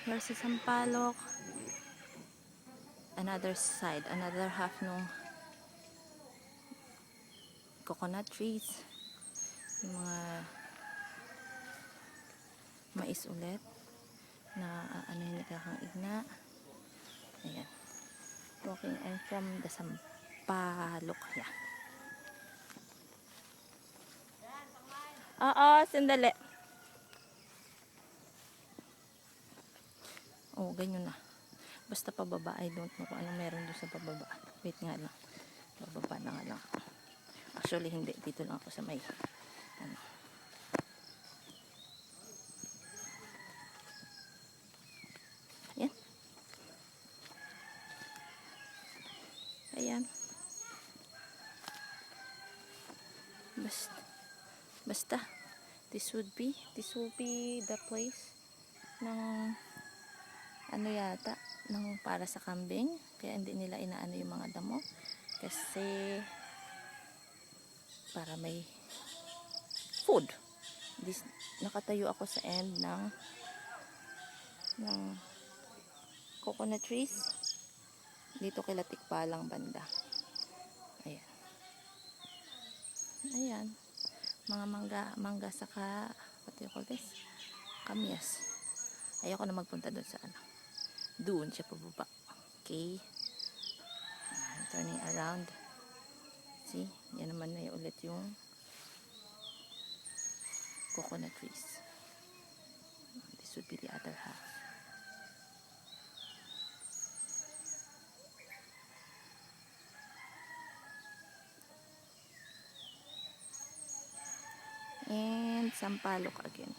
Here's si sampalok. Another side, another half nung coconut trees. Yung mga mais ulit na ano yung nakakang igna. Ayan. Walking and from the sampalok. Yan. Oo, sandali. Oh, ganyan na. Basta pababa. I don't know kung anong meron doon sa pababa. Wait nga lang. Bababa na nga lang. Actually, hindi. Dito lang ako sa may ano. Ayan. Ayan. Basta. This will be the place ng ano yata, ng para sa kambing. Kaya hindi nila inaano yung mga damo. Kasi para may food. Nakatayo ako sa end ng coconut trees. Dito kay Tikbalang banda. Ayan. Ayan. Mga mangga saka what do you call this? Kamyas. Ayoko na magpunta doon sa ano. Doon siya pababa. Okay. Turning around. See? Yan naman na ulit yung coconut trees. This would be the other half. And sampalok again.